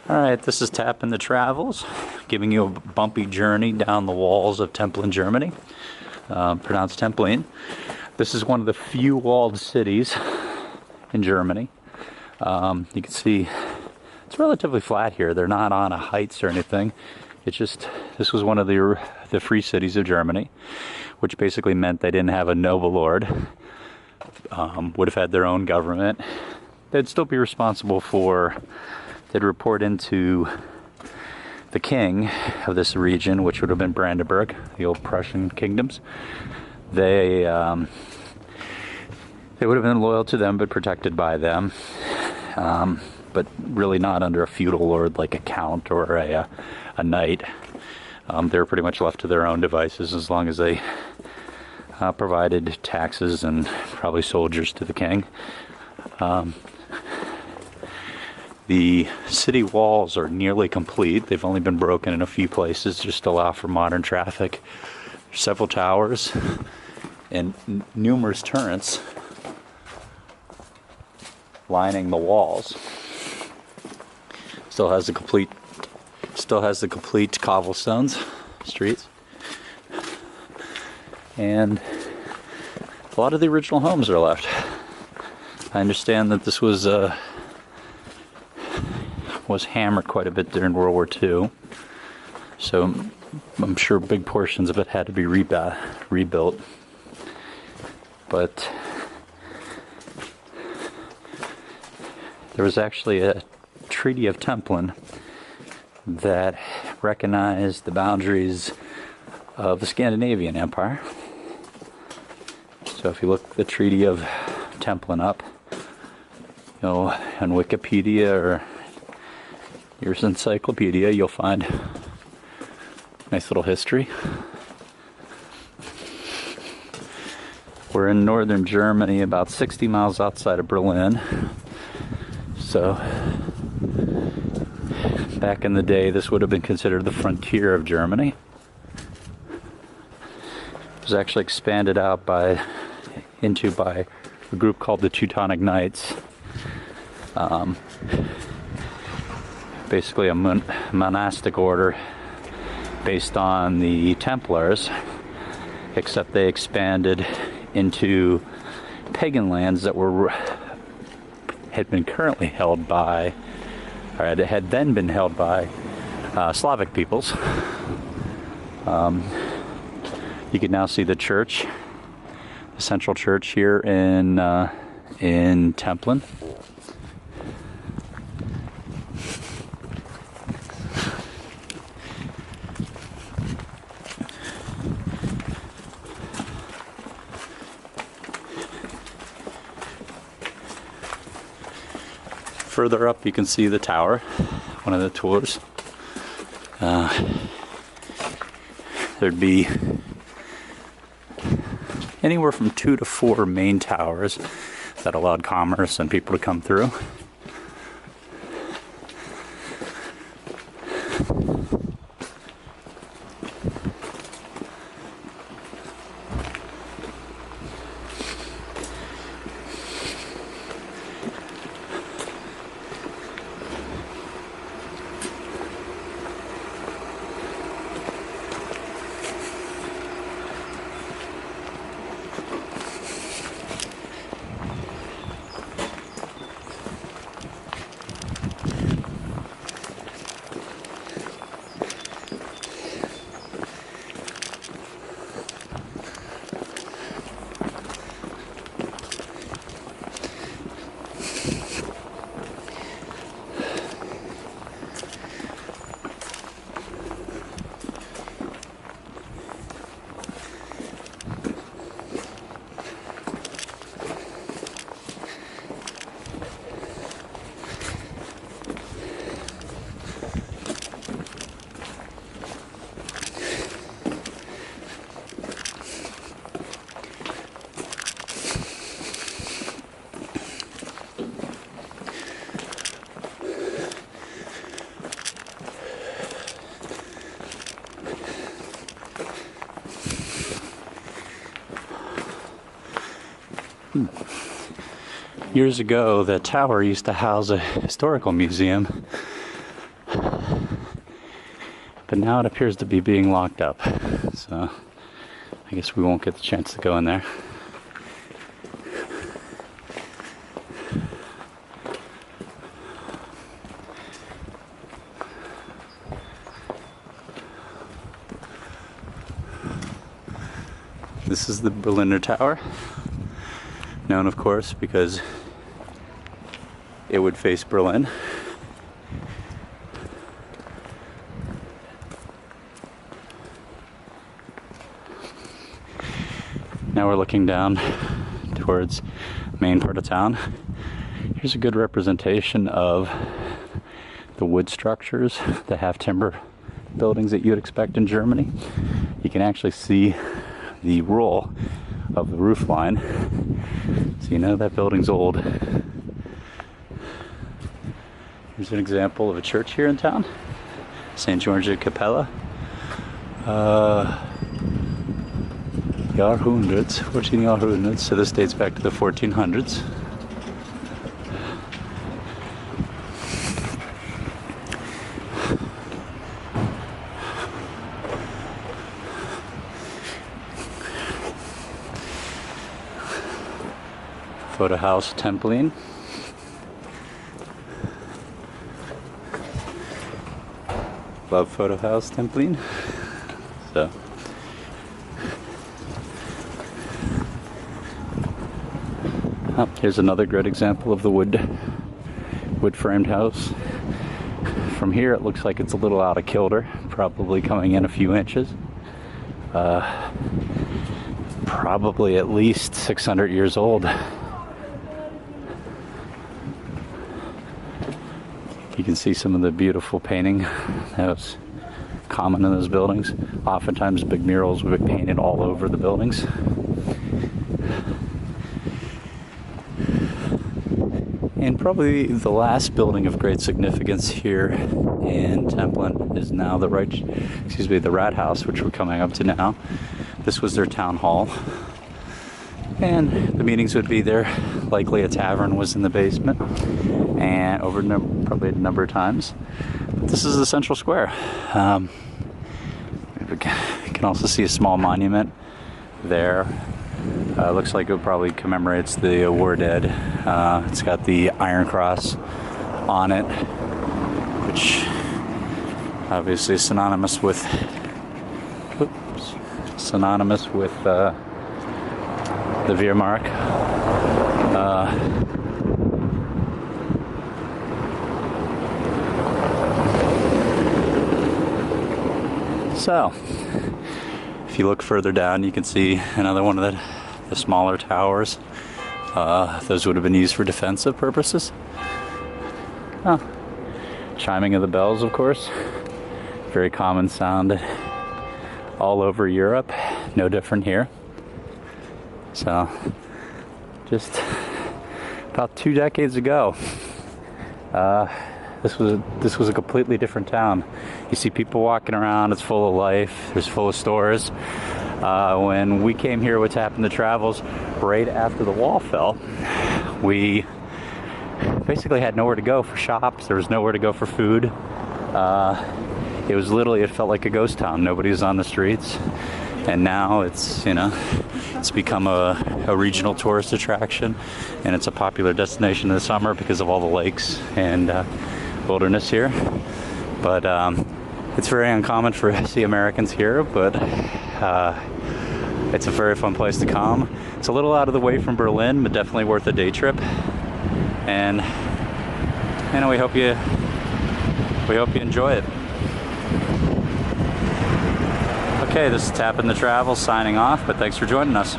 Alright, this is Tapping the Travels, giving you a bumpy journey down the walls of Templin, Germany, pronounced Templin. This is one of the few walled cities in Germany. You can see it's relatively flat here. They're not on a heights or anything. It's just, this was one of the free cities of Germany, which basically meant they didn't have a noble lord, would have had their own government. They'd still be responsible for, they'd report into the king of this region, which would have been Brandenburg, the old Prussian kingdoms. They would have been loyal to them, but protected by them, but really not under a feudal lord like a count or a knight. They were pretty much left to their own devices as long as they provided taxes and probably soldiers to the king. The city walls are nearly complete. They've only been broken in a few places just to allow for modern traffic. There's several towers and numerous turrets lining the walls. Still has the complete cobblestones streets, and a lot of the original homes are left. I understand that this was hammered quite a bit during World War II, so I'm sure big portions of it had to be rebuilt. But there was actually a Treaty of Templin that recognized the boundaries of the Scandinavian Empire. So if you look the Treaty of Templin up, on Wikipedia or your encyclopedia, you'll find nice little history. We're in northern Germany, about 60 miles outside of Berlin. So back in the day, this would have been considered the frontier of Germany. It was actually expanded out by a group called the Teutonic Knights. Basically a monastic order based on the Templars, except they expanded into pagan lands that had then been held by Slavic peoples. You can now see the church, the central church here in Templin. Further up, you can see the tower, one of the tours. There'd be anywhere from 2 to 4 main towers that allowed commerce and people to come through. Years ago, the tower used to house a historical museum But now it appears to be being locked up. So I guess we won't get the chance to go in there. This is the Berliner Tower, known of course because it would face Berlin. Now we're looking down towards the main part of town. Here's a good representation of the wood structures, the half timber buildings that you'd expect in Germany. You can actually see the roll of the roof line, so you know that building's old. Here's an example of a church here in town, St. George Capella. Jahrhunderts, 14 Jahrhunderts, so this dates back to the 1400s. Photo House Templin. Love Photo House Templin. So here's another great example of the wood framed house. From here it looks like it's a little out of kilter, probably coming in a few inches. Probably at least 600 years old. You can see some of the beautiful painting that was common in those buildings. Oftentimes big murals would be painted all over the buildings. And probably the last building of great significance here in Templin is now the Rathaus, which we're coming up to now. This was their town hall. And the meetings would be there. Likely a tavern was in the basement, and probably a number of times. But this is the central square. You can also see a small monument there. Looks like it probably commemorates the war dead. It's got the Iron Cross on it, which obviously is synonymous with the Wehrmacht. So, if you look further down, you can see another one of the smaller towers. Those would have been used for defensive purposes. Oh. Chiming of the bells, of course. Very common sound all over Europe. No different here. So, just about 2 decades ago, this was a completely different town. You see people walking around, it's full of life, there's full of stores. When we came here with Templin the Travels, right after the wall fell, we basically had nowhere to go for shops, there was nowhere to go for food. It felt like a ghost town, nobody was on the streets. And now it's become a regional tourist attraction, and it's a popular destination in the summer because of all the lakes and wilderness here. But it's very uncommon to see Americans here, but it's a very fun place to come. It's a little out of the way from Berlin, but definitely worth a day trip. And we hope you enjoy it. Okay, this is Templin the Travels signing off, but thanks for joining us.